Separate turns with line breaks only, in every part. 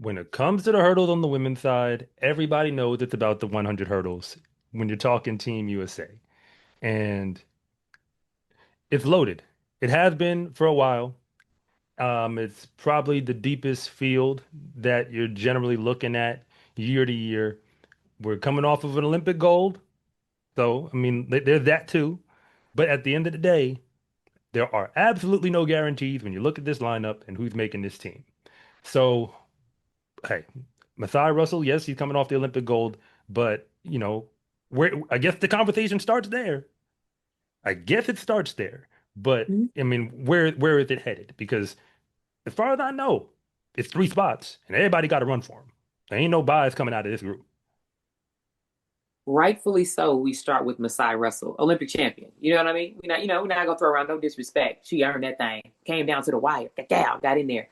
when it comes to the hurdles on the women's side, everybody knows it's about the 100 hurdles when you're talking Team USA. And it's loaded. It has been for a while. It's probably the deepest field that you're generally looking at year to year. We're coming off of an Olympic gold. So, I mean, there's that too. But at the end of the day, there are absolutely no guarantees when you look at this lineup and who's making this team. So, hey, Masai Russell, yes, he's coming off the Olympic gold, but where I guess the conversation starts there. I guess it starts there. But
Mhm.
I mean, where is it headed? Because as far as I know, it's three spots, and everybody got to run for them. There ain't no buys coming out of this group.
Rightfully so, we start with Masai Russell, Olympic champion. You know what I mean? We're not gonna throw around no disrespect. She earned that thing. Came down to the wire. Got in there.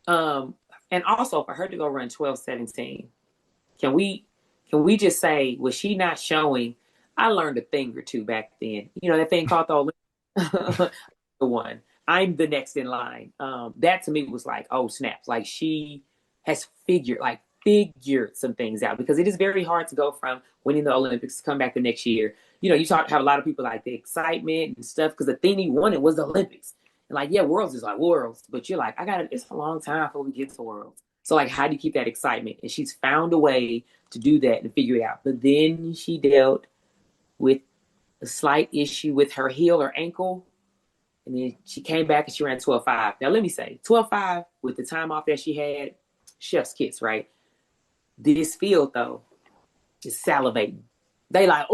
Um, and also for her to go run 12:17, can we just say, was she not showing? I learned a thing or two back then. You know that thing called the Olympic the one. I'm the next in line. That to me was like, oh snaps! Like she has figured some things out because it is very hard to go from winning the Olympics to come back the next year. You have a lot of people like the excitement and stuff because the thing he wanted was the Olympics. And like, yeah, worlds is like worlds, but you're like, it's a long time before we get to worlds. So like, how do you keep that excitement? And she's found a way to do that and figure it out. But then she dealt with a slight issue with her heel or ankle, and then she came back and she ran 12:5. Now, let me say 12:5 with the time off that she had, chef's kiss, right? This field, though, is salivating. They like,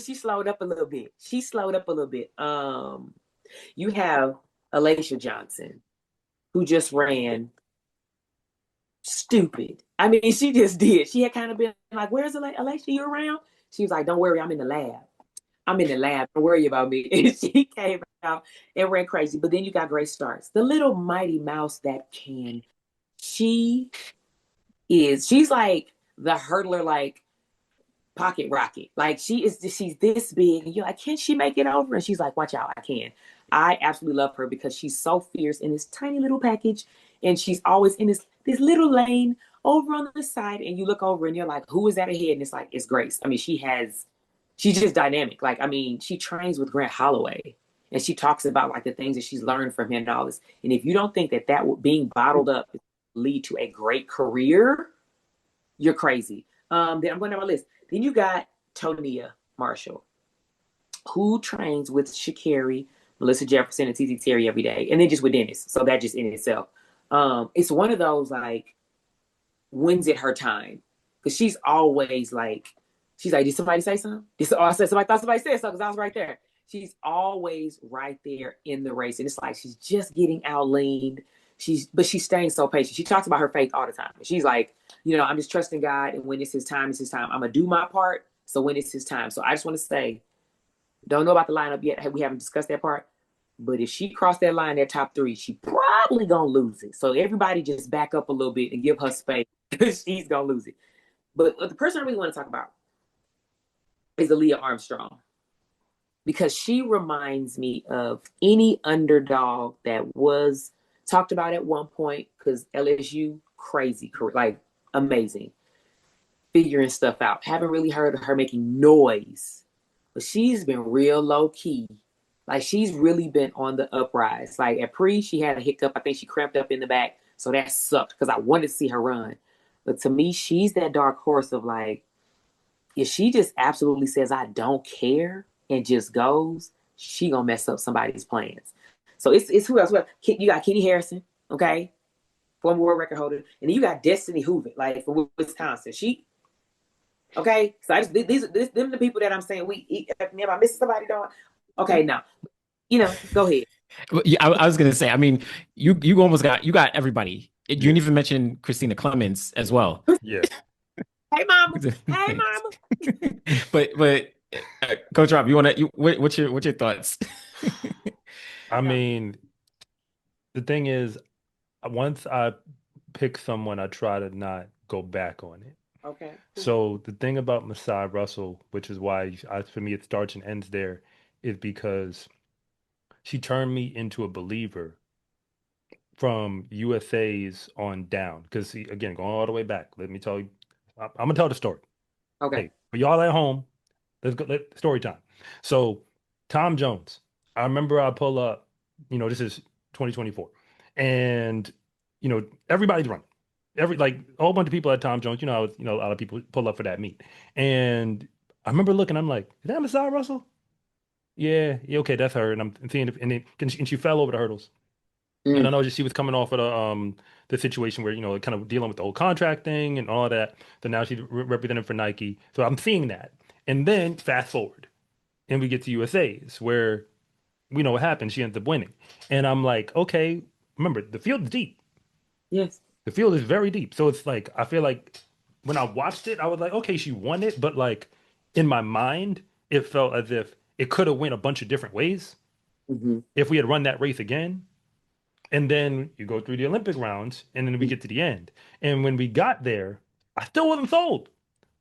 she slowed up a little bit. She slowed up a little bit. You have Alacia Johnson, who just ran stupid. I mean, she just did. She had kind of been like, where's Alacia? You around? She was like, don't worry, I'm in the lab. I'm in the lab. Don't worry about me. And she came out and ran crazy. But then you got great starts. The little mighty mouse that can. She she's like the hurdler, like pocket rocket. Like she's this big. And you're like, can she make it over? And she's like, watch out, I can. I absolutely love her because she's so fierce in this tiny little package. And she's always in this little lane over on the side. And you look over and you're like, who is that ahead? And it's like, it's Grace. I mean, she's just dynamic. Like, I mean, she trains with Grant Holloway and she talks about like the things that she's learned from him and all this. And if you don't think that being bottled up lead to a great career, you're crazy. Then I'm going down my list. Then you got Tonia Marshall, who trains with Sha'Carri, Melissa Jefferson, and TT Terry every day, and then just with Dennis. So that just in itself, it's one of those like, when's it her time? Because she's like, did somebody say something? I said somebody thought somebody said something because I was right there. She's always right there in the race, and it's like she's just getting out leaned. But she's staying so patient. She talks about her faith all the time. She's like, I'm just trusting God, and when it's His time, it's His time. I'm gonna do my part. So when it's His time, so I just want to say, don't know about the lineup yet. We haven't discussed that part. But if she crossed that line, that top three, she probably gonna lose it. So everybody just back up a little bit and give her space because she's gonna lose it. But the person I really want to talk about is Aaliyah Armstrong because she reminds me of any underdog that was talked about at one point. Because LSU, crazy, like amazing, figuring stuff out. Haven't really heard of her making noise, but she's been real low key. Like she's really been on the uprise. Like at pre, she had a hiccup. I think she cramped up in the back, so that sucked because I wanted to see her run. But to me, she's that dark horse of like, if she just absolutely says I don't care and just goes, she gonna mess up somebody's plans. So it's who else? Well, you got Kenny Harrison, okay, former world record holder, and then you got Destiny Hoover, like from Wisconsin. She okay. So I just them the people that I'm saying if I miss somebody, don't okay now. Go ahead.
Yeah, I was gonna say. I mean, you almost got everybody. You
Yeah,
didn't even mention Christina Clemens as well.
yeah.
Hey mama. Hey mama.
but Coach Rob, what's your thoughts?
I mean, the thing is, once I pick someone, I try to not go back on it.
Okay.
So the thing about Masai Russell, which is why for me it starts and ends there, is because she turned me into a believer from USA's on down. Because again, going all the way back, let me tell you, I'm gonna tell the story.
Okay.
Hey, for y'all at home, let's go. Story time. So, Tom Jones. I remember I pull up. This is 2024, and everybody's running. Like a whole bunch of people at Tom Jones. A lot of people pull up for that meet, and I remember looking. I'm like, is that Masai Russell? Yeah, yeah, okay, that's her. And I'm seeing, and she fell over the hurdles. And I
Mm.
know she was coming off of the situation where kind of dealing with the whole contract thing and all that. So now she's representing for Nike. So I'm seeing that, and then fast forward, and we get to USA's where we know what happened. She ends up winning, and I'm like, okay, remember the field is deep.
Yes.
The field is very deep. So it's like I feel like when I watched it, I was like, okay, she won it, but like in my mind, it felt as if it could have went a bunch of different ways
Mm-hmm.
if we had run that race again. And then you go through the Olympic rounds, and then we get to the end. And when we got there, I still wasn't sold.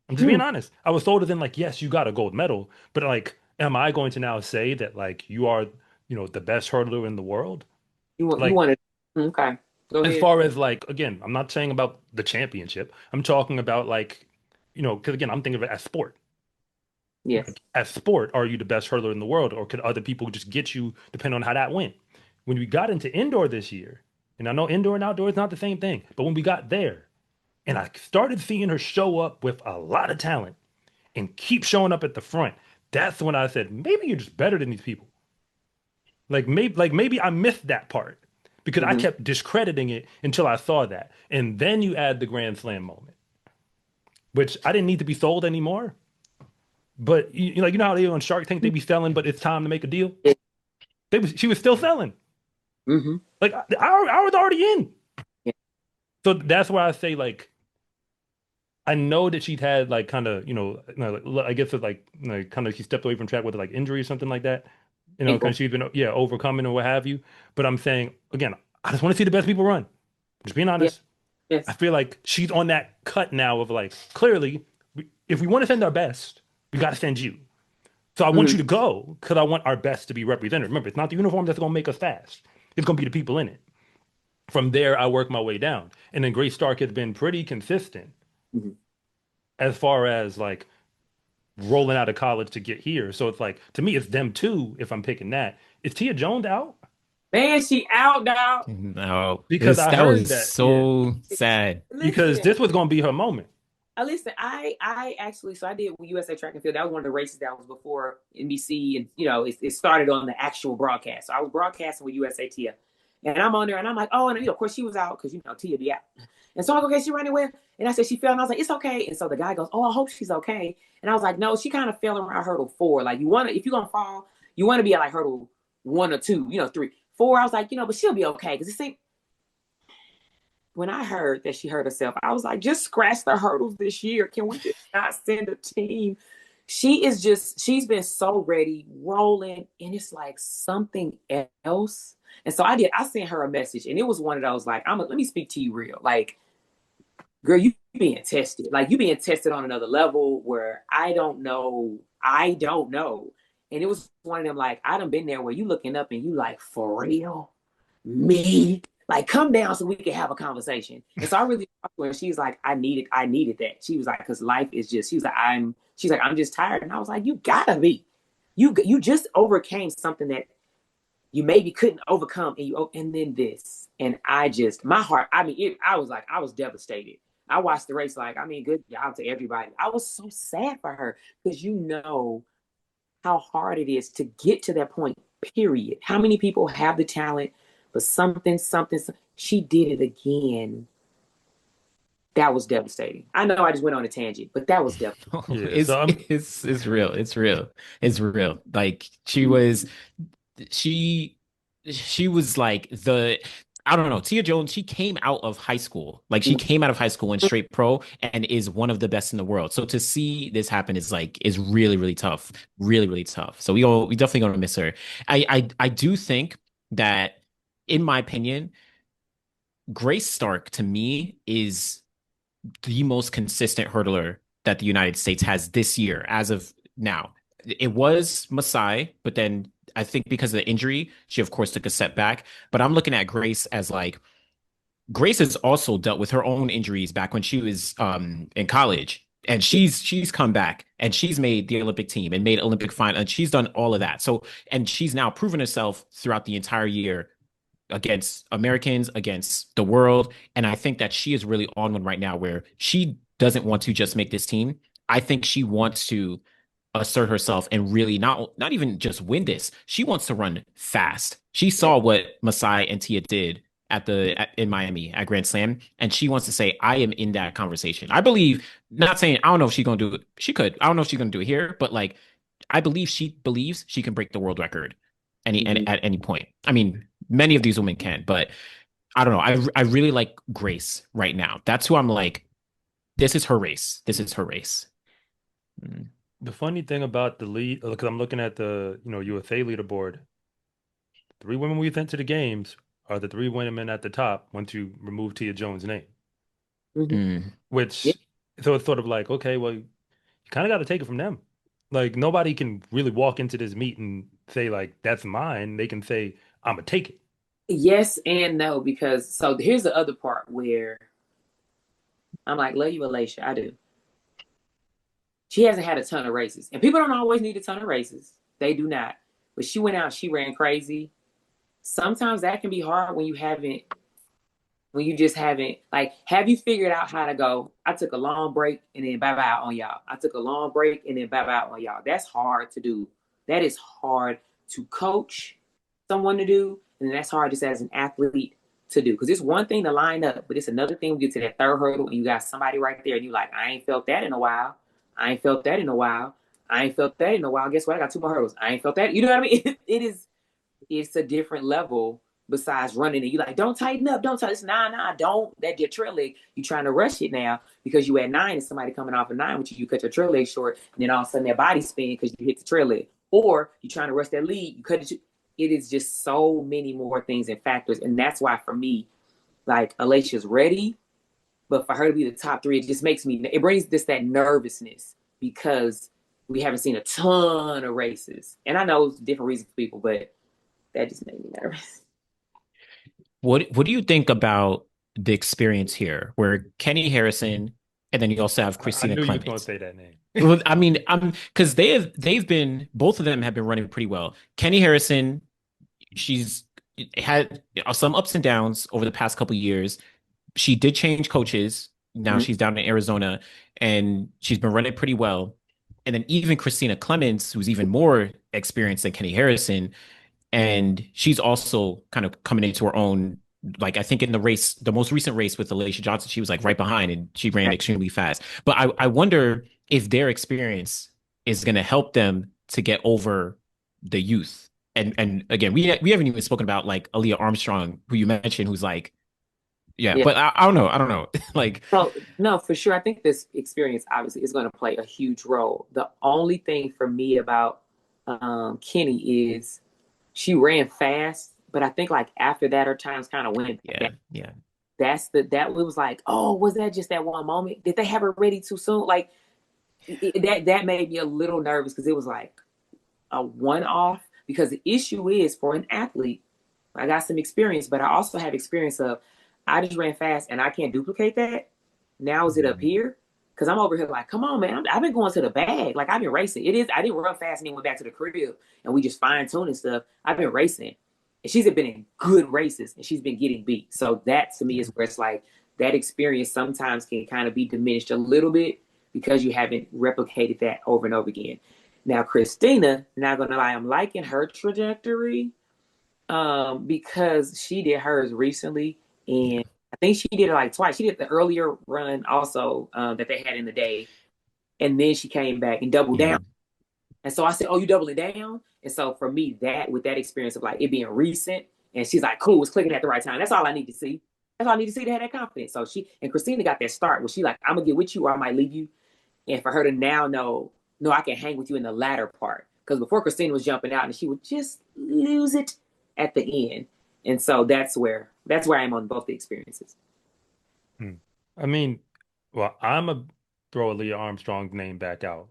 I'm just being
Mm.
honest. I was sold as in like, yes, you got a gold medal, but like, am I going to now say that like you are, the best hurdler in the world?
You
Like,
want to? Okay. Go
as
ahead.
far as like, again, I'm not saying about the championship. I'm talking about like, because again, I'm thinking of it as sport.
Yes.
Like, as sport, are you the best hurdler in the world, or could other people just get you depending on how that went? When we got into indoor this year, and I know indoor and outdoor is not the same thing, but when we got there and I started seeing her show up with a lot of talent and keep showing up at the front, that's when I said, maybe you're just better than these people. Like maybe I missed that part because I
Mm-hmm.
kept discrediting it until I saw that. And then you add the Grand Slam moment, which I didn't need to be sold anymore. But like how they on Shark Tank they be selling, but it's time to make a deal. She was still selling.
Mm-hmm.
Like I was already in.
Yeah.
So that's why I say like I know that she'd had like kind of I guess it's like kind of she stepped away from track with like injury or something like that.
Ankle.
Because she's been overcoming or what have you. But I'm saying again, I just want to see the best people run. Just being
Yeah.
honest. I
Yes.
feel like she's on that cut now of like clearly, if we want to send our best, we got to send you. So I want
Mm-hmm.
you to go because I want our best to be represented. Remember, it's not the uniform that's going to make us fast. It's going to be the people in it. From there, I work my way down. And then Grace Stark has been pretty consistent
Mm-hmm.
as far as like rolling out of college to get here. So it's like, to me, it's them too, if I'm picking that. Is Tia Jones out?
Man, she out, dog.
No,
Because I
that
heard
was
that, yeah.
so sad.
Because
Listen,
this was going to be her moment.
listen. I actually, so I did USA Track and Field. That was one of the races that was before NBC, and it started on the actual broadcast. So I was broadcasting with USATF, and I'm on there, and I'm like, oh, and of course she was out because Tia be out. And so I go, okay, she running well. And I said she fell, and I was like, it's okay. And so the guy goes, oh, I hope she's okay. And I was like, no, she kind of fell around hurdle 4. Like if you're gonna fall, you want to be at like hurdle 1 or 2, 3, 4. I was like, but she'll be okay because it seemed when I heard that she hurt herself, I was like, just scratch the hurdles this year. Can we just not send a team? She's been so ready, rolling, and it's like something else. And so I sent her a message, and it was one of those like, let me speak to you real. Like, girl, you being tested. Like, you being tested on another level where I don't know. I don't know. And it was one of them like, I done been there where you looking up and you like, for real? Me? Like, come down so we can have a conversation. And so I really talked to her, and she's like, I needed that. She was like, because life is just, she's like, I'm just tired. And I was like, you gotta be. You just overcame something that you maybe couldn't overcome, and then this. And my heart, I was devastated. I watched the race like, good job to everybody. I was so sad for her because how hard it is to get to that point, period. How many people have the talent, but something, she did it again. That was devastating. I know I just went on a tangent, but that was devastating.
Yeah.
It's
So I'm
it's real. It's real. It's real. Like she she was like the I don't know, Tia Jones, she came out of high school. Like she came out of high school, went straight pro, and is one of the best in the world. So to see this happen is really, really tough. Really, really tough. So we definitely gonna miss her. I do think that, in my opinion, Grace Stark to me is the most consistent hurdler that the United States has this year as of now. It was Masai, but then I think because of the injury, she of course took a step back. But I'm looking at Grace as like Grace has also dealt with her own injuries back when she was in college. And she's come back and she's made the Olympic team and made Olympic final and she's done all of that. So and she's now proven herself throughout the entire year against Americans, against the world. And I think that she is really on one right now where she doesn't want to just make this team. I think she wants to assert herself and really not even just win this. She wants to run fast. She saw what Masai and Tia did in Miami at Grand Slam, and she wants to say, I am in that conversation. I believe, not saying I don't know if she's gonna do it. She could. I don't know if she's gonna do it here, but like I believe she believes she can break the world record
Mhm.
at any point. I mean, many of these women can, but I don't know. I really like Grace right now. That's who I'm like, this is her race. This is her race. Mm.
The funny thing about the lead, because I'm looking at the, USA leaderboard, three women we've entered the games are the three women at the top once you remove Tia Jones' name.
Mhm.
Mm.
Yeah.
Which, so it's sort of like, okay, well, you kind of got to take it from them. Like nobody can really walk into this meet and say like, that's mine. They can say, I'm gonna take it.
Yes and no, because so here's the other part where I'm like, love you, Alicia. I do. She hasn't had a ton of races. And people don't always need a ton of races. They do not. But she went out, she ran crazy. Sometimes that can be hard when you just haven't, like, have you figured out how to go? I took a long break and then bye bye on y'all. I took a long break and then bye bye on y'all. That's hard to do. That is hard to coach someone to do. And that's hard just as an athlete to do. Because it's one thing to line up, but it's another thing we get to that third hurdle and you got somebody right there and you like, I ain't felt that in a while. I ain't felt that in a while. I ain't felt that in a while. Guess what? I got two more hurdles. I ain't felt that. You know what I mean? It's a different level besides running and you like, don't tighten up, don't tighten. Nah, don't. That your trail leg. You trying to rush it now because you at 9 and somebody coming off a 9 with you. You cut your trail leg short, and then all of a sudden their body spin because you hit the trail leg. Or you trying to rush that lead, you cut it. It is just so many more things and factors, and that's why for me, like Alicia's ready, but for her to be the top three, it just makes me. It brings this that nervousness because we haven't seen a ton of races, and I know it's different reasons for people, but that just made me nervous.
What do you think about the experience here, where Kenny Harrison and then you also have
I
Christina
knew you was gonna
Clemens?
say that name.
Well, I mean, I'm because they've been both of them have been running pretty well. Kenny Harrison, she's had some ups and downs over the past couple of years. She did change coaches. Now
Mhm.
she's down in Arizona, and she's been running pretty well. And then even Christina Clemens, who's even more experienced than Kenny Harrison, and she's also kind of coming into her own. Like I think in the race, the most recent race with Alicia Johnson, she was like right behind and she ran extremely fast. But I wonder if their experience is going to help them to get over the youth. And again, we haven't even spoken about like Aaliyah Armstrong, who you mentioned, who's like, yeah,
Yeah.
but I don't know, I don't know, like,
So no, for sure. I think this experience obviously is going to play a huge role. The only thing for me about Kenny is she ran fast, but I think like after that, her times kind of went back down.
yeah, yeah,
That was like, oh, was that just that one moment? Did they have her ready too soon? Like that made me a little nervous because it was like a one off. Because the issue is for an athlete, I got some experience, but I also have experience of I just ran fast and I can't duplicate that. Now is it up
Mhm.
here? Because I'm over here like, come on, man. I've been going to the bag. Like I've been racing. It is. I didn't run fast and then went back to the crib and we just fine tuning stuff. I've been racing, and she's been in good races and she's been getting beat. So that to me is where it's like that experience sometimes can kind of be diminished a little bit because you haven't replicated that over and over again. Now, Christina, not gonna lie, I'm liking her trajectory because she did hers recently,
yeah,
and I think she did it like twice. She did the earlier run also that they had in the day, and then she came back and doubled
yeah.
down. And so I said, "Oh, you doubling down?" And so for me, that with that experience of like it being recent, and she's like, "Cool, it's clicking at the right time." That's all I need to see. That's all I need to see to have that confidence. So she and Christina got that start where she like, "I'm gonna get with you, or I might leave you." And for her to now know, no, I can hang with you in the latter part. Because before Christina was jumping out and she would just lose it at the end. And so that's where I am on both the experiences.
Hmm. I mean, well, I'm a throw Leah Armstrong's name back out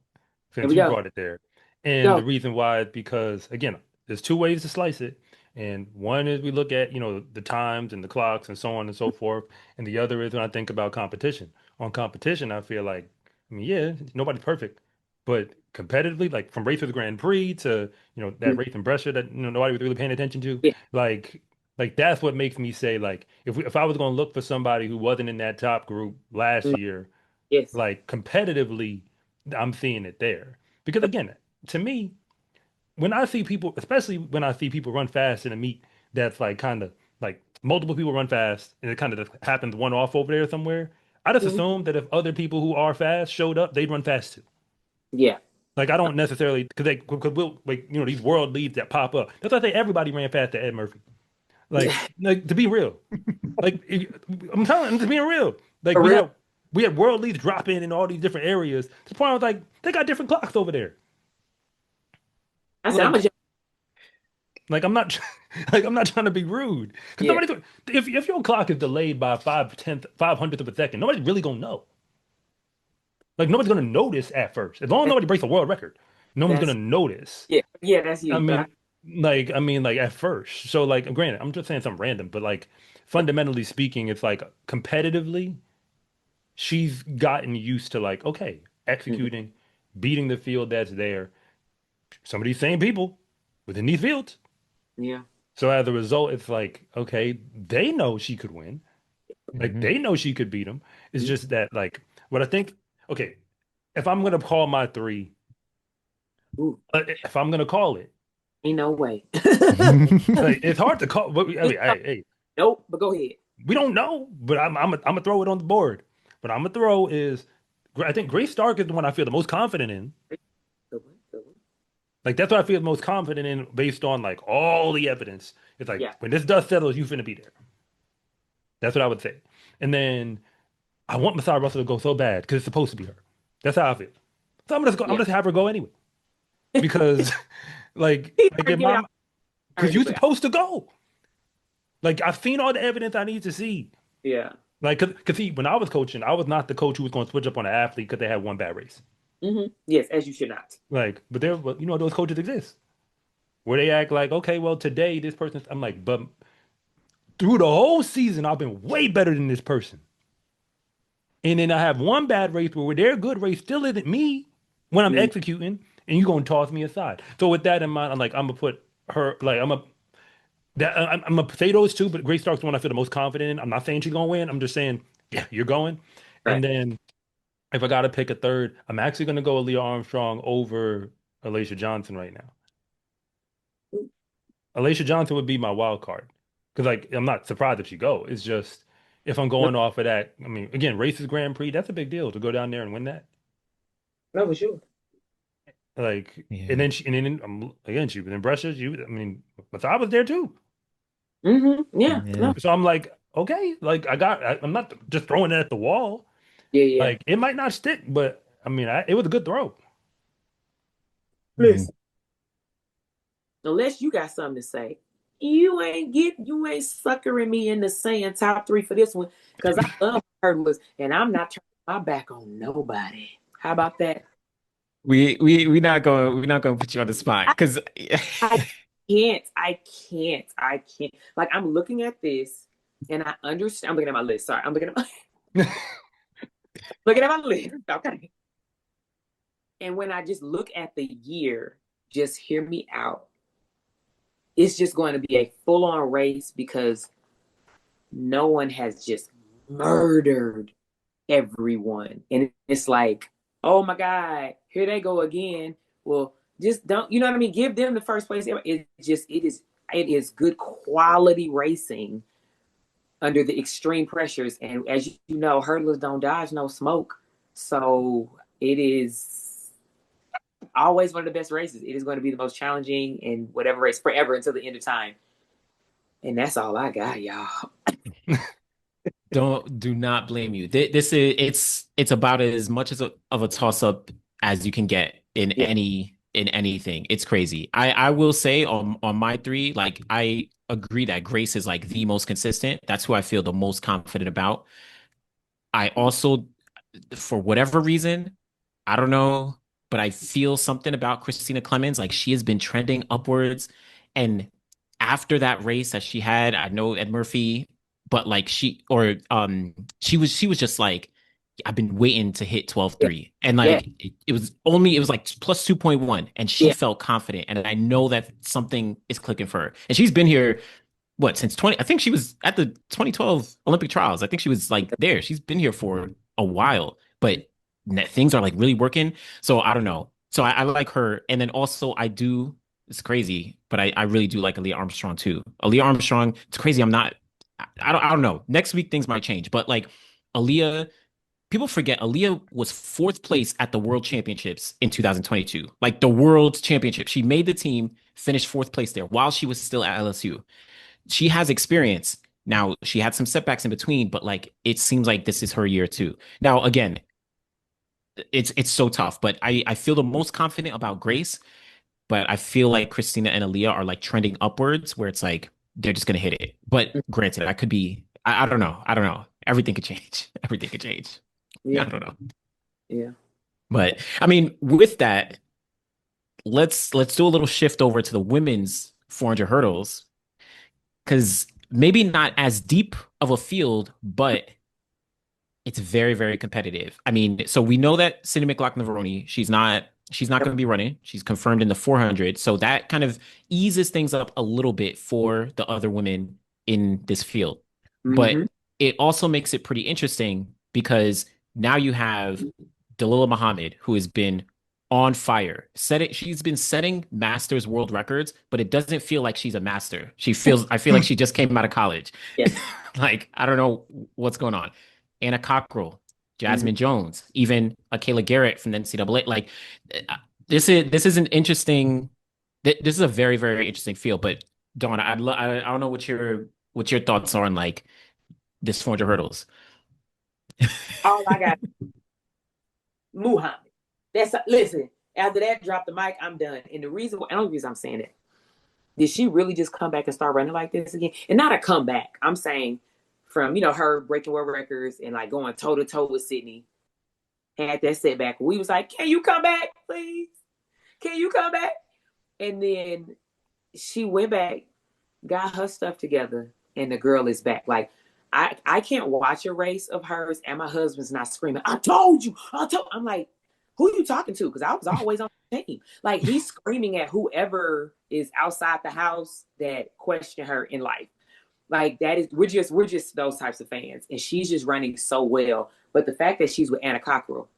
Here
since
we
you
go.
brought it there. And the
Go.
reason why is because, again, there's two ways to slice it. And one is we look at, the times and the clocks and so on and so forth. And the other is when I think about competition. On competition, I feel like, I mean, yeah, nobody's perfect, but competitively, like from race with Grand Prix to, that
Mhm.
race in Brescia that, nobody was really paying attention to,
Yeah.
like, that's what makes me say, like, if I was going to look for somebody who wasn't in that top group last
Mm.
year,
Yes.
like competitively, I'm seeing it there. Because again, to me, when I see people, especially when I see people run fast in a meet that's like kind of like multiple people run fast and it kind of just happens one off over there somewhere, I just
Mhm.
assume that if other people who are fast showed up, they'd run fast too.
Yeah.
Like I don't necessarily because we'll like these world leads that pop up. That's why I say everybody ran fast to Ed Murphy.
Yeah.
Like to be real, like I'm telling to being real. Like
For real.
we had world leads drop in all these different areas. To the point I was like, they got different clocks over there.
I said, I'm a
Like
judge.
Like I'm not like I'm not trying to be rude because
Yeah.
if your clock is delayed by 5/10 of a second, nobody's really gonna know. Like nobody's gonna notice at first. As long as
That's,
nobody breaks a world record, no one's gonna
that's
notice.
yeah. Yeah, that's
I
you. But
mean, like at first. So like, granted, I'm just saying something random, but like fundamentally speaking, it's like competitively, she's gotten used to like okay,
Mhm.
executing, beating the field that's there. Some of these same people within these fields.
Yeah.
So as a result, it's like, okay, they know she could win. Like
Mhm.
they know she could beat him. It's
Mhm.
just that like what I think, okay, if I'm gonna call my three,
Ooh,
if I'm gonna call it,
ain't no way.
like it's hard to call, but I mean, hey,
Nope, but go ahead.
we don't know, but I'm gonna throw it on the board. What I'm gonna throw is I think Grace Stark is the one I feel the most confident in.
Good one, good one.
Like that's what I feel the most confident in based on like all the evidence. It's like
Yeah.
when this dust settles, you finna be there. That's what I would say. And then I want Masai Russell to go so bad because it's supposed to be her. That's how I feel. So I'm
Yeah.
just have her go anyway because
He
like
started
if
giving out
mom because
already,
you're
but
supposed to go. Like I've seen all the evidence I need to see.
yeah.
Like cause see when I was coaching, I was not the coach who was going to switch up on an athlete because they had one bad race.
Yes, as you should not.
Like but there but those coaches exist where they act like okay well today this person I'm like but through the whole season I've been way better than this person. And then I have one bad race where their good race still isn't me when I'm
Mm.
executing, and you're gonna toss me aside. So with that in mind, I'm like, I'm gonna put her like I'm gonna say those two, but Grace Stark's the one I feel the most confident in. I'm not saying she's gonna win. I'm just saying, yeah, you're going. And
Right.
then if I gotta pick a third, I'm actually gonna go Leah Armstrong over Alicia Johnson right now. Alicia Johnson would be my wild card because like I'm not surprised if she go. It's just if I'm
No,
going off of that. I mean, again, races Grand Prix, that's a big deal to go down there and win that.
no, for sure.
Like,
Yeah.
and then again, she was in Brescia. I mean, but I was there too.
Yeah.
Yeah.
No.
So I'm like, okay, like I'm not just throwing it at the wall.
Yeah, yeah.
Like, it might not stick, but I mean, it was a good throw.
Mhm.
Listen, unless you got something to say, you ain't suckering me into saying top three for this one because I love hurdles and I'm not turning my back on nobody. How about that?
We're not going to put you on the spot
I,
because
I I can't. Like I'm looking at this and I understand. I'm looking at my list. Sorry, I'm looking at my looking at my list. Okay. And when I just look at the year, just hear me out. It's just going to be a full on race because no one has just murdered everyone. And it's like, oh my God, here they go again. Well, just don't, you know what I mean? Give them the first place. It is good quality racing under the extreme pressures. And as you know, hurdlers don't dodge no smoke. So it is always one of the best races. It is going to be the most challenging in whatever race forever until the end of time. And that's all I got, y'all.
do not blame you. This is it's about as much as of a toss up as you can get in
Yeah.
anything. It's crazy. I will say on my three, like I agree that Grace is like the most consistent. That's who I feel the most confident about. I also, for whatever reason, I don't know, but I feel something about Christina Clemens. Like she has been trending upwards. And after that race that she had, I know Ed Murphy, but like she was just like, I've been waiting to hit twelve
Yeah.
three, and
Yeah.
like it was like plus 2.1, and she
Yeah.
felt confident, and I know that something is clicking for her. And she's been here what, since 20, I think she was at the 2012 Olympic trials. I think she was like there. She's been here for a while, but things are like really working. So I don't know. So I like her. And then also I do, it's crazy, but I really do like Aaliyah Armstrong too. Aaliyah Armstrong, it's crazy. I don't know. Next week things might change, but like Aaliyah, people forget Aaliyah was fourth place at the World Championships in 2022. Like the World Championship. She made the team, finished fourth place there while she was still at LSU. She has experience. Now, she had some setbacks in between, but like it seems like this is her year too. Now, again, it's so tough, but I feel the most confident about Grace, but I feel like Christina and Aaliyah are like trending upwards where it's like they're just gonna hit it. But granted, I could be I don't know. I don't know. Everything could change. Everything could change. I
Yeah.
don't know.
Yeah.
But I mean, with that, let's do a little shift over to the women's 400 hurdles because maybe not as deep of a field, but it's very, very competitive. I mean, so we know that Cindy McLaughlin-Varoni, she's not
Yep.
going to be running. She's confirmed in the 400. So that kind of eases things up a little bit for the other women in this field.
Mm-hmm.
But it also makes it pretty interesting because now you have Dalilah Muhammad, who has been on fire. She's been setting masters world records, but it doesn't feel like she's a master. I feel like she just came out of college.
Yeah.
Like, I don't know what's going on. Anna Cockrell,
Mm-hmm.
Jasmine Jones, even Kayla Garrett from the NCAA. Like, this is an interesting. This is a very, very interesting field. But Dawn, I don't know what your thoughts are on like this 400 hurdles.
All I got, Muhammad. Listen. After that, drop the mic. I'm done. And the only reason I'm saying it, did she really just come back and start running like this again? And not a comeback. I'm saying from her breaking world records and like going toe to toe with Sydney. Had that setback. We was like, can you come back, please? Can you come back? And then she went back, got her stuff together, and the girl is back. Like I can't watch a race of hers and my husband's not screaming, I told you, I'm like, who are you talking to? Because I was always on the team. Like he's screaming at whoever is outside the house that question her in life. Like that is we're just those types of fans. And she's just running so well. But the fact that she's with Anna Cockrell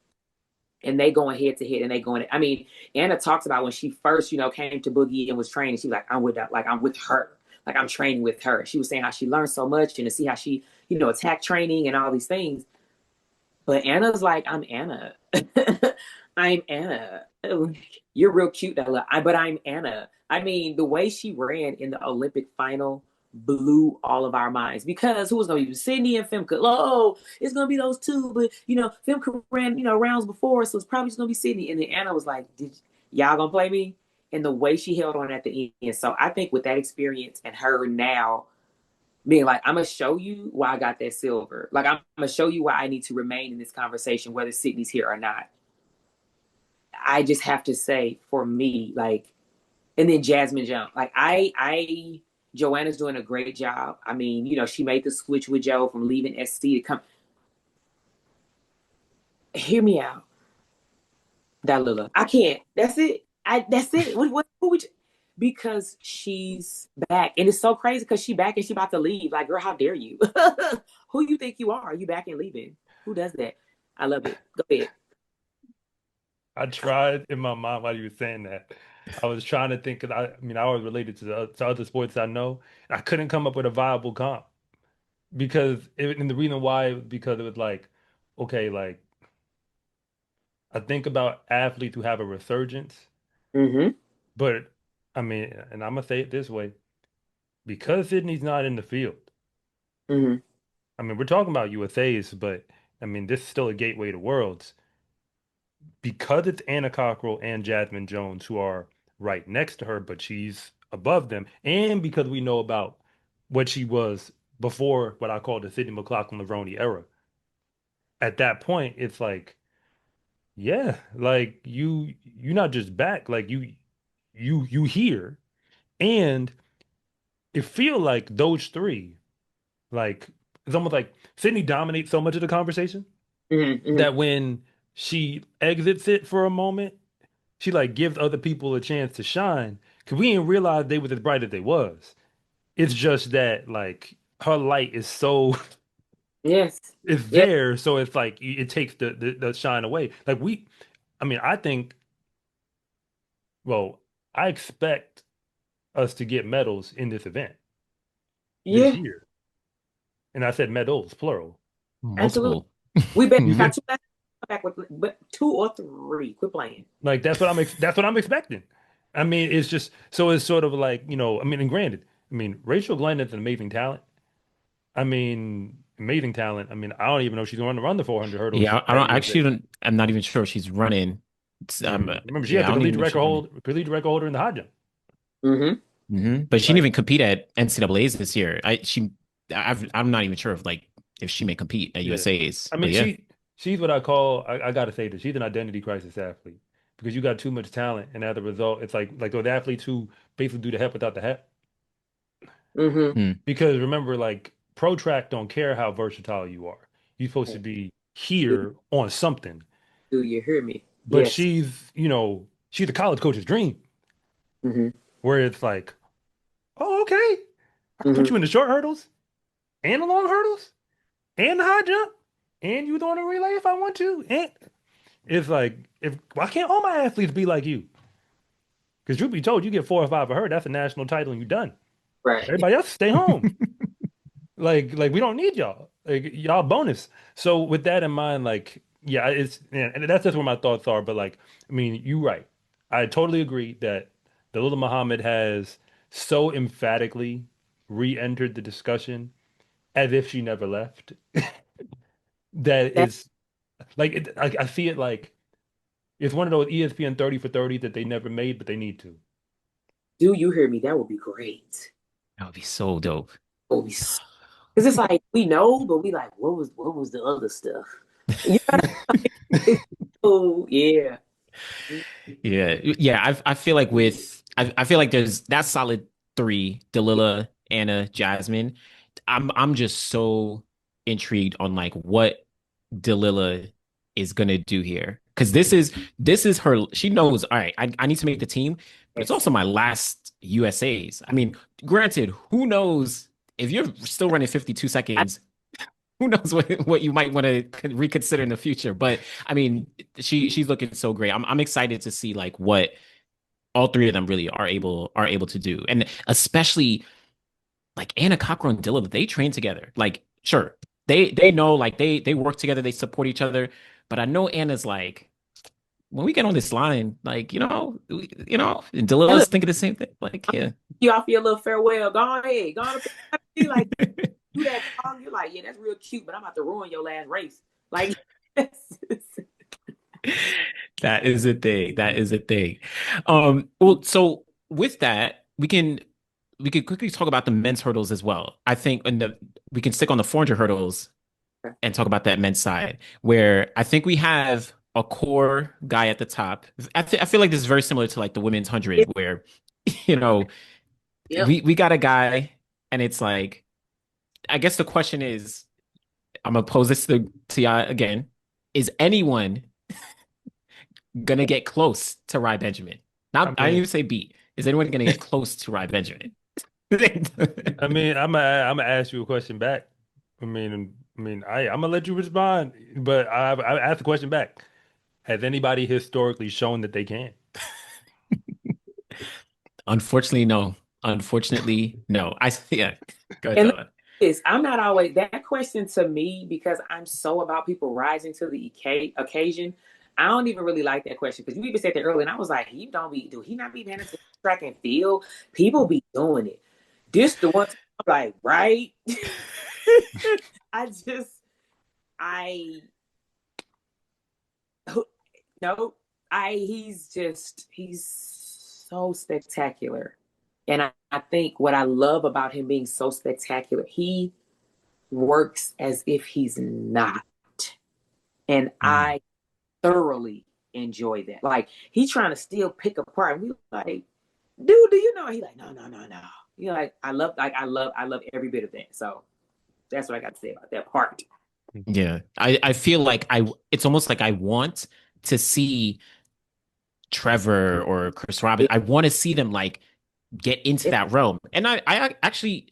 and they going head to head and they going, I mean, Anna talks about when she first, came to Boogie and was training, she was like, I'm with her. Like I'm training with her. She was saying how she learned so much and to see how she, attack training and all these things. But Anna's like, I'm Anna. I'm Anna. You're real cute, Ella. But I'm Anna. I mean, the way she ran in the Olympic final blew all of our minds because who was going to be Sydney and Femke? Oh, it's going to be those two. But, Femke ran, rounds before, so it's probably just going to be Sydney. And then Anna was like, y'all going to play me? And the way she held on at the end. So I think with that experience and her now being like, I'm gonna show you why I got that silver. Like I'm gonna show you why I need to remain in this conversation, whether Sydney's here or not. I just have to say, for me, like, and then Jasmine Jones, like Joanna's doing a great job. I mean, she made the switch with Joe from leaving SC to come. Hear me out, Dalilah. I can't. That's it. That's it. What would you? Because she's back. And it's so crazy because she back and she about to leave. Like, girl, how dare you? Who you think you are? You back and leaving. Who does that? I love it. Go ahead.
I tried in my mind while you were saying that. I was trying to think, 'cause I mean, I was related to other sports I know. I couldn't come up with a viable comp and the reason why, because it was like, okay, like I think about athletes who have a resurgence,
Mm-hmm.
but I mean, and I'm gonna say it this way, because Sydney's not in the field.
Mm-hmm.
I mean, we're talking about USA's, but I mean, this is still a gateway to worlds. Because it's Anna Cockrell and Jasmine Jones who are right next to her, but she's above them, and because we know about what she was before what I call the Sydney McLaughlin-Levrone era. At that point, it's like, yeah, like you're not just back, like you here, And it feel like those three, like it's almost like Sydney dominates so much of the conversation
Hmm.
that when she exits it for a moment, she like gives other people a chance to shine. Cause we didn't realize they was as bright as they was. It's just that like her light is so
Yes.
it's
Yes.
there, so it's like it takes the shine away. Like I mean, I think, well, I expect us to get medals in this event this
Yeah.
year. And I said medals, plural.
Absolutely.
Multiple.
We bet you
Yeah.
got two left back with but two or three. Quit playing.
Like that's what I'm expecting. I mean, it's just so it's sort of like, I mean, and granted, I mean, Rachel Glenn is an amazing talent. I mean, amazing talent. I mean, I don't even know if she's going to run the 400 hurdles
Yeah, I
at
don't
USA.
actually don't, I'm not even sure if she's running.
Remember, she had
Yeah, I
the
don't even know if she's running.
collegiate record holder in the high jump.
Hmm.
But she didn't
Like,
even compete at NCAA's this year. I'm not even sure if she may compete at
yeah.
USA's.
I
But
mean,
yeah,
she's what I call, I gotta say this, she's an identity crisis athlete because you got too much talent, and as a result, it's like those athletes who basically do the hep without the hep.
Hmm.
Hmm.
Because remember, like pro track don't care how versatile you are. You're supposed to be here on something.
Do you hear me?
But
Yes.
she's a college coach's dream,
Hmm.
where it's like, oh, okay, I can put
Hmm.
you in the short hurdles and the long hurdles and the high jump, and you doing a relay if I want to. And it's like, if why can't all my athletes be like you? Because truth be told, you get 4 or 5 of her, that's a national title and you're done.
Right.
Everybody else stay home. Like we don't need y'all. Like y'all bonus. So with that in mind, like yeah, and that's just where my thoughts are. But like, I mean, you're right. I totally agree that Dalilah Muhammad has so emphatically re-entered the discussion as if she never left. That
That
is like I see it like it's one of those ESPN 30 for 30 that they never made, but they need to.
do you hear me? That would be great.
That would be so dope.
That would be because it's like we know, but we like what was the other stuff? You know? Oh yeah.
Yeah, yeah. I feel like I feel like there's that solid three: Delilah, Anna, Jasmine. I'm just so intrigued on like what Delilah is gonna do here because this is her. She knows. All right, I need to make the team, but it's
Yes.
also my last USA's. I mean, granted, who knows if you're still running 52
I,
seconds? Who knows what you might want to reconsider in the future? But I mean, she's looking so great. I'm excited to see like what all three of them really are able to do, and especially like Anna Cockroach and Dilla, they train together. Like, sure, they know like they work together, they support each other. But I know Anna's like when we get on this line, like and
and
Delilah's
look,
thinking the same thing. Like, yeah.
you off your little farewell. Go ahead. Go on. Be like do that song. You're like, yeah, that's real cute, but I'm about to ruin your last race. Like,
That is a thing. That is a thing. Well, so with that, we can quickly talk about the men's hurdles as well. I think we can stick on the 400 hurdles and talk about that men's side, where I think we have a core guy at the top. I feel like this is very similar to like the women's 100, where you know
yep.
we got a guy, and it's like I guess the question is, I'm gonna pose this to y'all again: is anyone gonna get close to Rai Benjamin?
I
Not I didn't
mean,
even say beat. Is anyone gonna get close to Rai Benjamin?
I'm gonna ask you a question back. I'm gonna let you respond, but I asked the question back. Has anybody historically shown that they can?
Unfortunately, no. Unfortunately, no. Yeah. Go ahead,
And look
Della.
at this, I'm not always that question to me because I'm so about people rising to the occasion. I don't even really like that question because you even said that earlier, and I was like, do he not be managing track and field? People be doing it. This the one time I'm like, right? I just, I, no, he's so spectacular. And I think what I love about him being so spectacular, he works as if he's not. And
Mm.
I thoroughly enjoy that. Like he's trying to still pick apart. We like, dude, do you know? He like, no, no, no, no. You know, I love every bit of that. So that's what I got to say about that part.
Yeah. I feel like it's almost like I want to see Trevor or Chris Robin.
It,
I want to see them like get into
it,
that realm. And I actually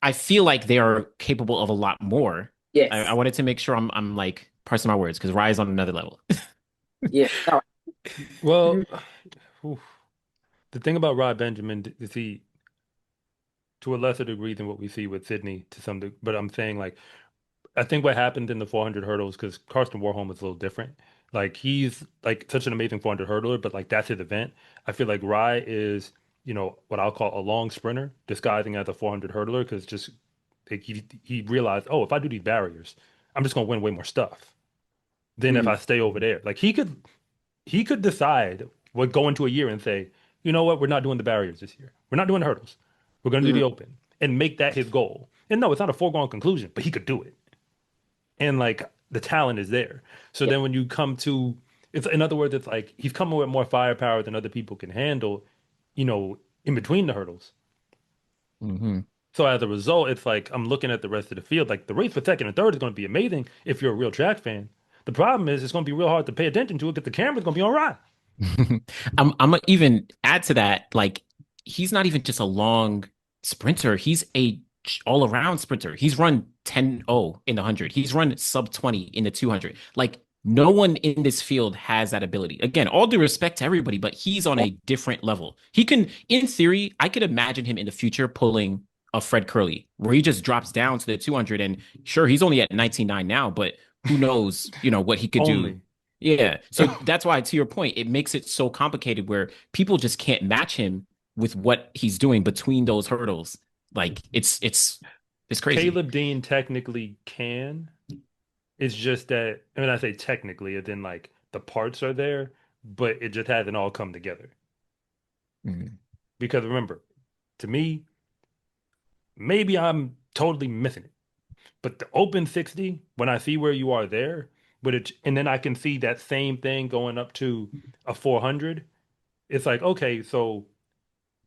I feel like they are capable of a lot more. I
yes,
wanted to make sure I'm like parsing my words because Rye's on another level.
yeah. No,
Well, oof. The thing about Rai Benjamin is he, to a lesser degree than what we see with Sydney, to some degree, but I'm saying like I think what happened in the 400 hurdles because Karsten Warholm is a little different. Like he's like such an amazing 400 hurdler, but like that's his event. I feel like Rai is, what I'll call a long sprinter disguising as a 400 hurdler because just like, he realized, oh, if I do these barriers, I'm just gonna win way more stuff than if
mm,
I stay over there. Like he could decide what go into a year and say, you know what, we're not doing the barriers this year. We're not doing the hurdles. We're gonna do
mm,
the open and make that his goal. And no, it's not a foregone conclusion, but he could do it and like the talent is there. So
yeah.
then when you come to it's in other words, it's like he's coming with more firepower than other people can handle, in between the hurdles.
Hmm.
So as a result, it's like I'm looking at the rest of the field. Like the race for second and third is going to be amazing if you're a real track fan. The problem is it's going to be real hard to pay attention to it because the camera's going to be on right.
I'm gonna even add to that, like he's not even just a long sprinter, he's a all-around sprinter. He's run 10-0 in the 100. He's run sub 20 in the 200. Like no one in this field has that ability. Again, all due respect to everybody, but he's on a different level. He can, in theory, I could imagine him in the future pulling a Fred Curley where he just drops down to the 200 and sure, he's only at 19.9 now, but who knows, what he could do.
Only.
Yeah. So that's why, to your point, it makes it so complicated where people just can't match him with what he's doing between those hurdles. Like it's crazy.
Caleb Dean technically can. It's just that, I mean, I say technically, and then like the parts are there, but it just hasn't all come together.
Mhm.
Because remember, to me, maybe I'm totally missing it. But the open 60, when I see where you are there, and then I can see that same thing going up to a 400, it's like, okay, so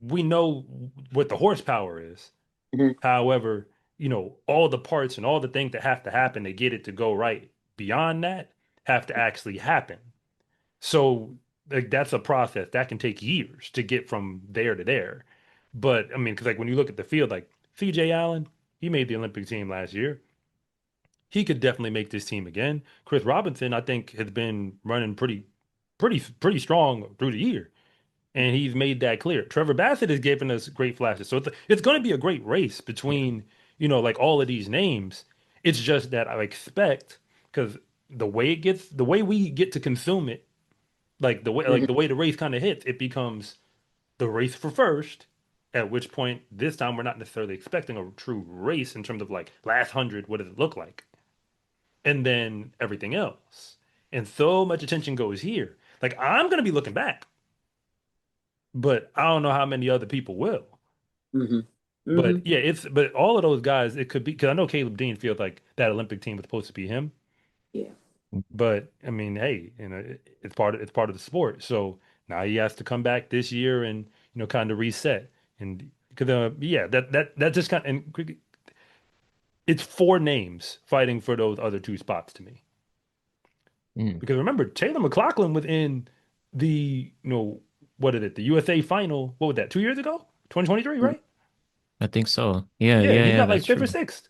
we know what the horsepower is.
Mhm,
However, all the parts and all the things that have to happen to get it to go right beyond that have to actually happen. So like that's a process that can take years to get from there to there. But I mean, because like when you look at the field, like CJ Allen, he made the Olympic team last year. He could definitely make this team again. Chris Robinson, I think, has been running pretty strong through the year, and he's made that clear. Trevor Bassett has given us great flashes, so it's going to be a great race
Yeah.
between like all of these names. It's just that I expect because the way we get to consume it,
mhm.
the way the race kind of hits, it becomes the race for first. At which point, this time we're not necessarily expecting a true race in terms of like last 100. What does it look like? And then everything else. And so much attention goes here. Like I'm gonna be looking back, but I don't know how many other people will.
Mhm.
But
Mhm.
yeah, but all of those guys, it could be because I know Caleb Dean feels like that Olympic team was supposed to be him.
Yeah.
But I mean, hey, it's part of the sport. So now he has to come back this year and kind of reset. And because yeah, that just kind of and it's four names fighting for those other two spots to me.
Mm,
Because remember, Taylor McLaughlin was in the, what is it, the USA final, what was that, 2 years ago? 2023,
Mhm.
right?
I think so. Yeah,
Yeah, and
yeah,
he
yeah,
got like
that's
fifth or
true.
sixth.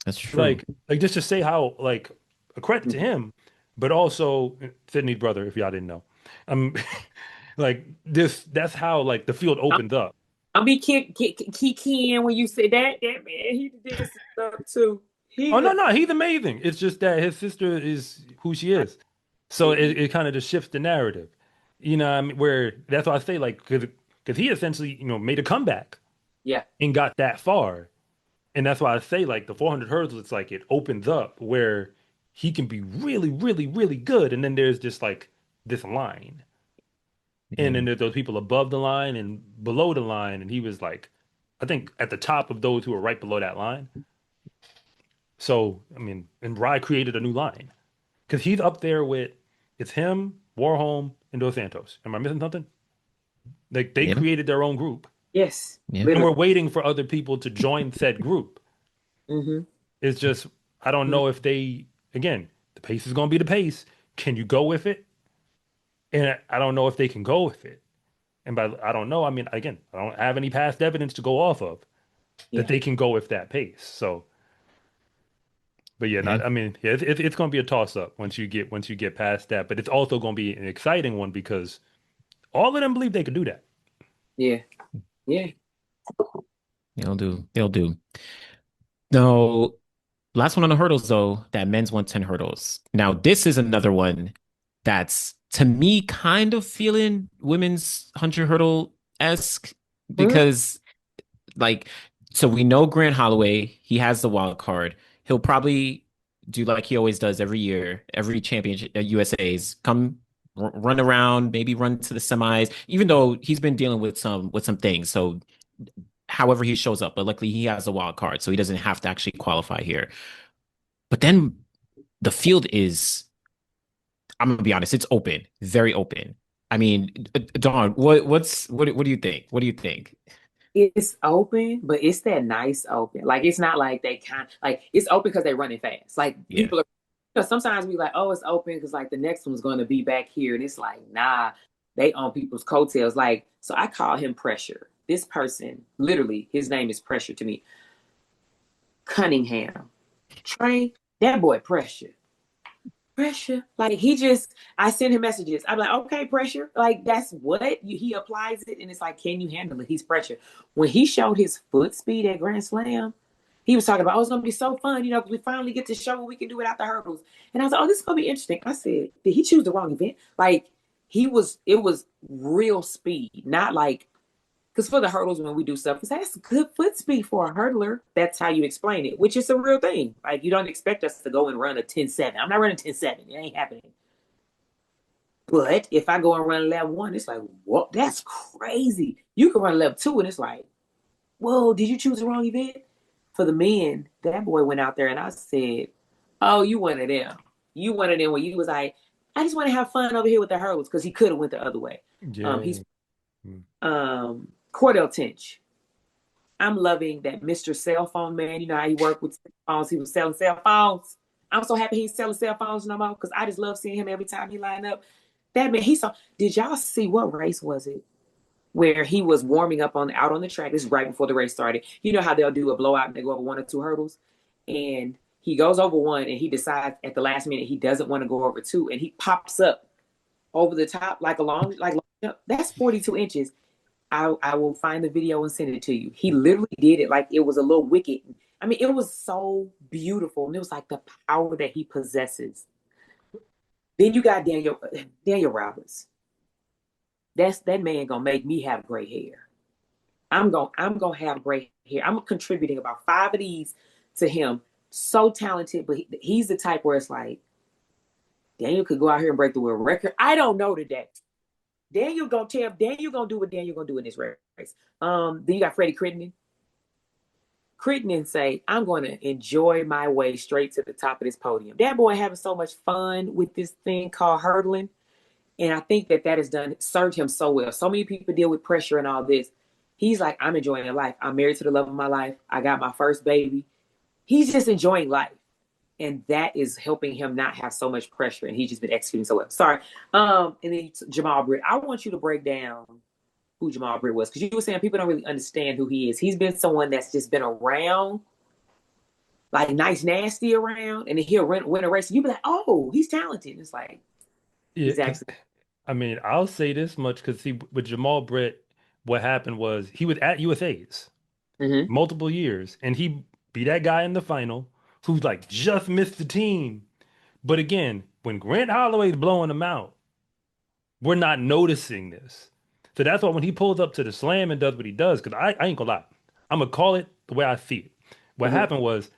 That's true.
Like just to say how, like, a credit to him, but also Sydney's brother, if y'all didn't know. Um, like that's how like the field
I'm,
opens up.
I'm be kicking when you say that. That man, he did some stuff too. He
Oh no,
was
no, he's amazing. It's just that his sister is who she
I
is. So
see.
it kind of just shifts the narrative. What I mean, where that's why I say like because he essentially, made a comeback
Yeah.
and got that far. And that's why I say like the 400 hurdles, it's like it opens up where he can be really, really, really good. And then there's just like this line. And
Yeah.
then there's those people above the line and below the line. And he was like, I think at the top of those who were right below that line. So, I mean, and Rye created a new line because he's up there with it's him, Warholm, and Dos Santos. Am I missing something? Like they
Yeah.
created their own group,
Yes,
Yeah.
and we're
literally.
waiting for other people to join said group.
Hmm.
It's just I don't know if they again the pace is going to be the pace. Can you go with it? And I don't know if they can go with it. And by I don't know, I mean again, I don't have any past evidence to go off of that
Yeah,
they can go with that pace. So, but yeah,
Yeah.
not I mean, yeah, it's going to be a toss up once you get past that. But it's also going to be an exciting one because all of them believe they could do that.
yeah, yeah.
They'll do. They'll do. No, last one on the hurdles though, that men's 110 hurdles. Now, this is another one that's to me kind of feeling women's 100 hurdle-esque
Mhm.
because like so we know Grant Holloway, he has the wild card. He'll probably do like he always does every year, every championship USA's come run around, maybe run to the semis, even though he's been dealing with some things. So however he shows up, but luckily he has a wild card, so he doesn't have to actually qualify here. But then the field is, I'm gonna be honest, it's open, very open. I mean, Dawn, what do you think? What do you think?
It's open, but it's that nice open. Like it's not like they kind like it's open because they're running fast. Like
Yeah.
people are, sometimes we like, oh, it's open because like the next one's going to be back here, and it's like, nah, they on people's coattails. Like, so I call him pressure. This person, literally, his name is pressure to me. Cunningham, Trey, that boy pressure. Pressure. Like he just, I send him messages. I'm like, okay, pressure. Like that's what he applies it, and it's like, can you handle it? He's pressure. When he showed his foot speed at Grand Slam, he was talking about, oh, it's gonna be so fun, you know, because we finally get to show what we can do without the hurdles. And I was like, oh, this is gonna be interesting. I said, did he choose the wrong event? Like it was real speed, not like because for the hurdles, when we do stuff, because that's good foot speed for a hurdler. That's how you explain it, which is a real thing. Like, you don't expect us to go and run a 10-7. I'm not running 10-7. It ain't happening. But if I go and run level one, it's like, what? That's crazy. You can run level two, and it's like, whoa, did you choose the wrong event? For the men, that boy went out there, and I said, oh, you one of them. You one of them where you was like, I just want to have fun over here with the hurdles because he could have went the other way. He's
Yeah. Mm.
Cordell Tinch. I'm loving that Mr. Cell Phone Man. You know how he worked with cell phones. He was selling cell phones. I'm so happy he's selling cell phones no more because I just love seeing him every time he line up. That man, he saw. Did y'all see what race was it? Where he was warming up on out on the track. This is right before the race started. You know how they'll do a blowout and they go over one or two hurdles, and he goes over one and he decides at the last minute he doesn't want to go over two, and he pops up over the top like that's 42 inches. I will find the video and send it to you. He literally did it like it was a little wicked. I mean, it was so beautiful, and it was like the power that he possesses. Then you got Daniel Roberts. That man gonna make me have gray hair. I'm gonna have gray hair. I'm contributing about 5 of these to him. So talented, but he's the type where it's like Daniel could go out here and break the world record. I don't know today. Daniel gonna do what Daniel gonna do in this race. Then you got Freddie Crittenden. Crittenden say, I'm gonna enjoy my way straight to the top of this podium. That boy having so much fun with this thing called hurdling. And I think that has done served him so well. So many people deal with pressure and all this. He's like, I'm enjoying life. I'm married to the love of my life. I got my first baby. He's just enjoying life. And that is helping him not have so much pressure. And he's just been executing so well. Sorry. And then Jamal Britt. I want you to break down who Jamal Britt was. Because you were saying people don't really understand who he is. He's been someone that's just been around, like nice, nasty around. And then he'll win a race. And you'll be like, oh, he's talented. It's like,
Yeah,
he's
'cause
actually.
I mean, I'll say this much because see, with Jamal Britt, what happened was he was at USA's
Mm-hmm.
multiple years, and he be that guy in the final who's like just missed the team. But again, when Grant Holloway's blowing him out, we're not noticing this. So that's why when he pulls up to the slam and does what he does, because I ain't gonna lie, I'm gonna call it the way I see it. What
Mm-hmm.
happened was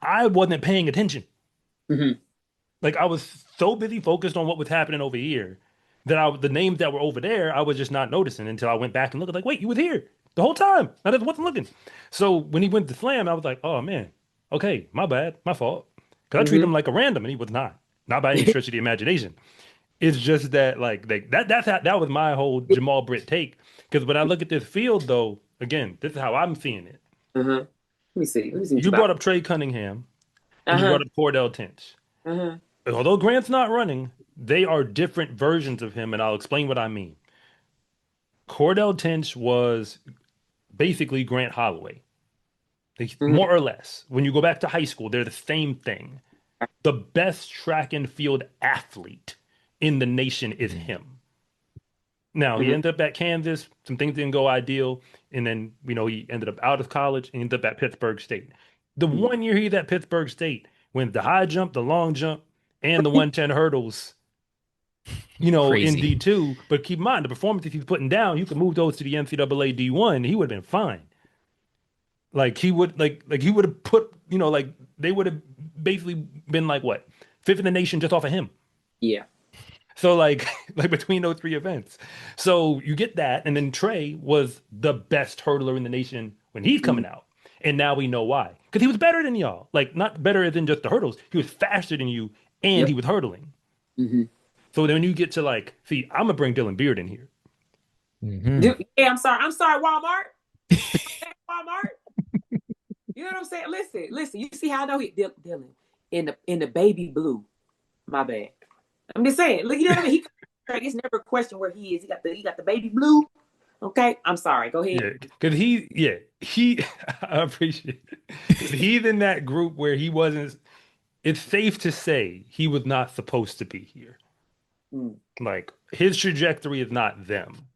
I wasn't paying attention.
Mm-hmm.
Like I was so busy focused on what was happening over here that the names that were over there I was just not noticing until I went back and looked like, wait, you was here the whole time. I just wasn't looking. So when he went to slam, I was like, oh man, okay, my bad, my fault. Because I treated
Mm-hmm.
him like a random, and he was not by any stretch of the imagination. It's just that that was my whole Jamal Britt take. Because when I look at this field, though, again, this is how I'm seeing it.
Uh-huh. Let me see. Let me see what you
You brought
about.
up Trey Cunningham and you brought
Uh-huh.
up Cordell Tinch.
Uh-huh.
Although Grant's not running, they are different versions of him, and I'll explain what I mean. Cordell Tinch was basically Grant Holloway,
Hmm.
more or less. When you go back to high school, they're the same thing. The best track and field athlete in the nation is him. Now, he
Hmm.
ended up at Kansas. Some things didn't go ideal. And then, he ended up out of college and ended up at Pittsburgh State. The
Hmm.
1 year he's at Pittsburgh State, when the high jump, the long jump, and the 110 hurdles, in
Crazy.
D2. But keep in mind, the performances he's putting down, you could move those to the NCAA D1, he would have been fine. Like he would have put, they would have basically been like what? Fifth in the nation just off of him.
Yeah.
So like like between those three events. So you get that, and then Trey was the best hurdler in the nation when he's
Hmm.
coming out. And now we know why. Because he was better than y'all. Like not better than just the hurdles. He was faster than you and
Yep.
he was hurdling.
Hmm.
So then when you get to like, see, I'm gonna bring Dylan Beard in here.
Hmm.
Yeah, I'm sorry. I'm sorry, Walmart. Walmart. You know what I'm saying? Listen, listen. You see how I know Dylan in the baby blue. My bad. I'm just saying. Look, you know what I mean? It's never a question where he is. He got the baby blue. Okay. I'm sorry. Go ahead.
Yeah, because he I appreciate it. 'Cause he's in that group where he wasn't, it's safe to say he was not supposed to be here.
Mm-hmm.
Like his trajectory is not them.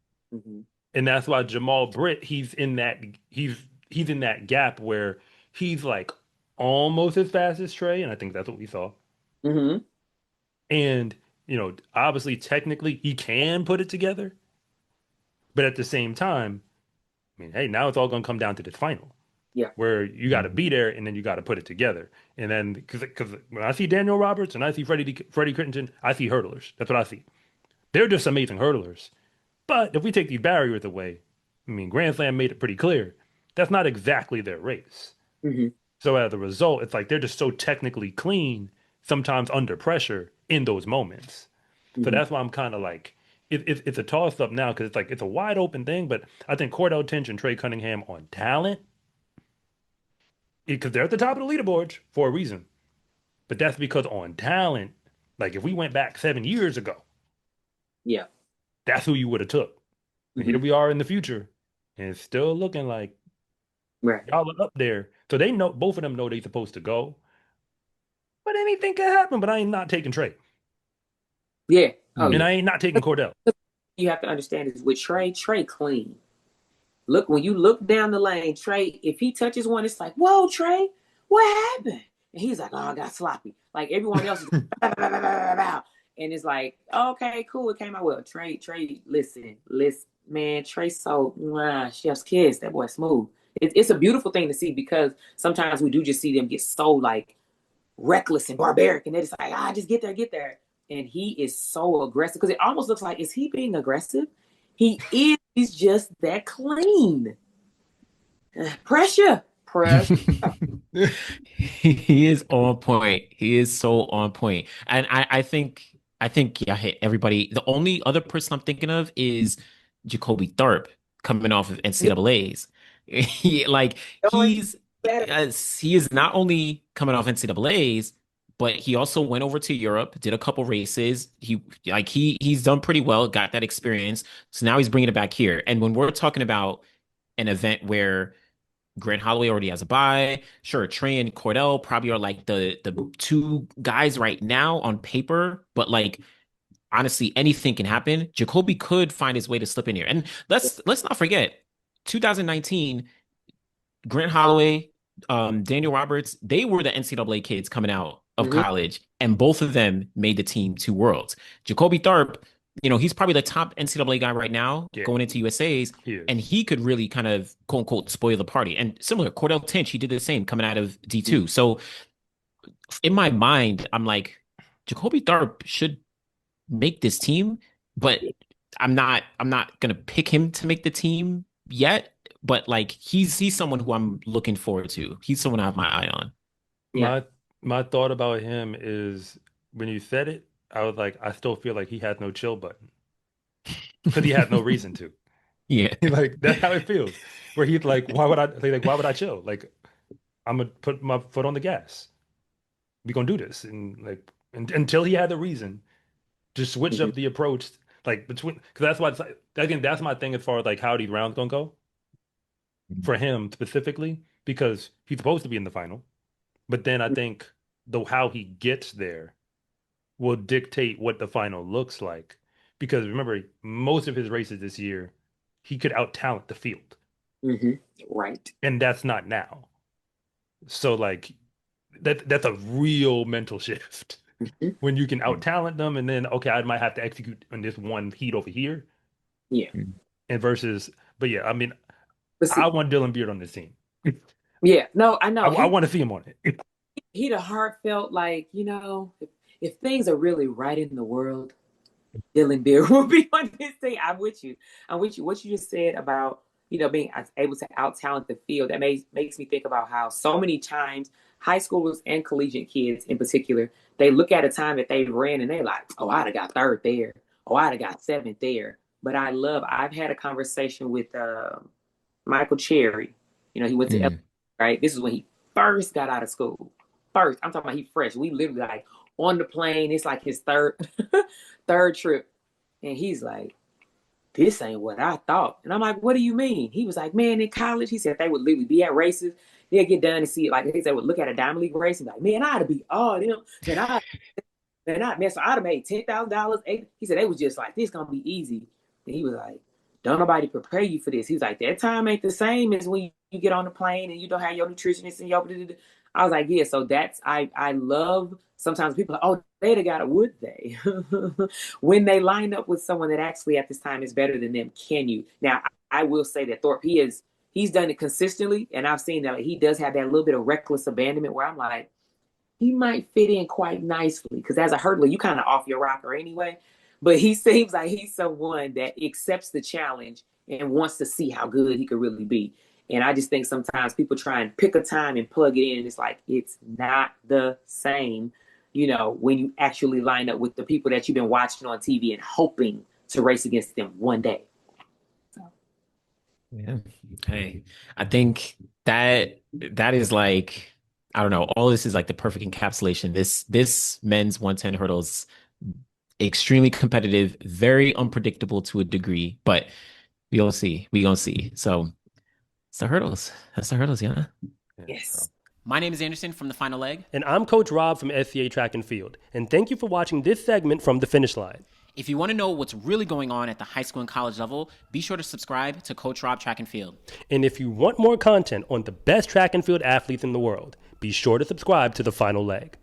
And that's why Jamal Britt, he's in that gap where he's like almost as fast as Trey, and I think that's what we saw.
Mm-hmm.
And obviously technically he can put it together, but at the same time, I mean, hey, now it's all gonna come down to this final
Yeah.
where you got to be there and then you got to put it together. And then because when I see Daniel Roberts and I see Freddie Crittenton, I see hurdlers. That's what I see. They're just amazing hurdlers. But if we take these barriers away, I mean, Grand Slam made it pretty clear that's not exactly their race.
Mm-hmm.
So as a result, it's like they're just so technically clean, sometimes under pressure in those moments. So
Mm-hmm.
that's why I'm kind of like, it's a toss up now because it's like it's a wide open thing. But I think Cordell Tinch and Trey Cunningham on talent, because they're at the top of the leaderboard for a reason. But that's because on talent, like if we went back 7 years ago,
Yeah.
that's who you would have took. And
Mm-hmm.
here we are in the future, and it's still looking like
Right.
y'all are up there. So they know, both of them know they're supposed to go. But anything can happen. But I ain't not taking Trey,
Yeah. Oh
and
Mm.
yeah.
I ain't not taking Cordell.
You have to understand is with Trey clean. Look, when you look down the lane, Trey, if he touches one, it's like, whoa, Trey, what happened? And he's like, oh, I got sloppy. Like everyone else is and it's like, okay, cool, it came out well. Trey, listen, man, Trey so chef's kiss, that boy smooth. It's a beautiful thing to see because sometimes we do just see them get so like reckless and barbaric, and they're just like, just get there, get there. And he is so aggressive because it almost looks like, is he being aggressive? He is. He's just that clean. Pressure, pressure.
He is on point. He is so on point. And I think yeah, hit everybody. The only other person I'm thinking of is Jacoby Tharp coming off of NCAA's. Like
Better.
he is not only coming off NCAA's, but he also went over to Europe, did a couple races. He's done pretty well, got that experience. So now he's bringing it back here. And when we're talking about an event where Grant Holloway already has a bye. Sure, Trey and Cordell probably are like the two guys right now on paper, but like honestly, anything can happen. Jacoby could find his way to slip in here. And let's not forget, 2019, Grant Holloway, Daniel Roberts, they were the NCAA kids coming out of
Mm-hmm.
college, and both of them made the team to Worlds. Jacoby Tharp, he's probably the top NCAA guy right now
Yeah,
going into USA's,
he is.
and he could really kind of quote unquote spoil the party. And similar, Cordell Tinch, he did the same coming out of D2. So in my mind, I'm like, Jacoby Tharp should make this team, but I'm not gonna pick him to make the team yet. But like he's someone who I'm looking forward to. He's someone I have my eye on.
Yeah.
My thought about him is when you said it, I was like, I still feel like he had no chill button because he had no reason to.
Yeah.
Like that's how it feels. Where he's like, why would I chill? Like I'm gonna put my foot on the gas. We gonna do this, and like until he had the reason to switch
Mhm.
up the approach, like between because that's why it's like, again that's my thing as far as like how these rounds gonna go for him specifically because he's supposed to be in the final. But then I think the how he gets there will dictate what the final looks like. Because remember, most of his races this year, he could out talent the field,
Right.
and that's not now. So like that's a real mental shift
Mhm.
when you can out talent them, and then okay, I might have to execute on this one heat over here,
Yeah.
and versus. But yeah, I mean,
But
I
see,
want Dylan Beard on this team.
yeah, no, I know.
I want to see him on it.
He the heartfelt, like, if things are really right in the world, Dylan Beer will be on this thing. I'm with you. I'm with you. What you just said about, being able to out talent the field, that makes me think about how so many times high schoolers and collegiate kids in particular, they look at a time that they ran and they're like, oh, I'd have got third there. Oh, I'd have got seventh there. But I've had a conversation with Michael Cherry. He went to
Mm.
right? This is when he first got out of school. First, I'm talking about he fresh. We literally like on the plane. It's like his third third trip. And he's like, this ain't what I thought. And I'm like, what do you mean? He was like, man, in college, he said they would literally be at races. They'll get done and see it. Like they would look at a Diamond League race and be like, man, I'd be all them. Man, so I'd have made $10,000. He said they was just like, this gonna be easy. And he was like, don't nobody prepare you for this. He was like, that time ain't the same as when you get on the plane and you don't have your nutritionist and your. I was like, yeah. So I love sometimes people are, oh, they'd have got it, would they? When they line up with someone that actually at this time is better than them, can you? Now I will say that Thorpe, he's done it consistently, and I've seen that like, he does have that little bit of reckless abandonment where I'm like, he might fit in quite nicely because as a hurdler, you kind of off your rocker anyway. But he seems like he's someone that accepts the challenge and wants to see how good he could really be. And I just think sometimes people try and pick a time and plug it in, and it's like it's not the same, when you actually line up with the people that you've been watching on TV and hoping to race against them one day. So.
Yeah. Hey, I think that is like, I don't know, all this is like the perfect encapsulation. This men's 110 hurdles extremely competitive, very unpredictable to a degree, but we'll see. We gonna see. So it's the hurdles. That's the hurdles, yeah.
Yes.
My name is Anderson from The Final Leg.
And I'm Coach Rob from SCA Track and Field. And thank you for watching this segment from The Finish Line.
If you want to know what's really going on at the high school and college level, be sure to subscribe to Coach Rob Track and Field.
And if you want more content on the best track and field athletes in the world, be sure to subscribe to The Final Leg.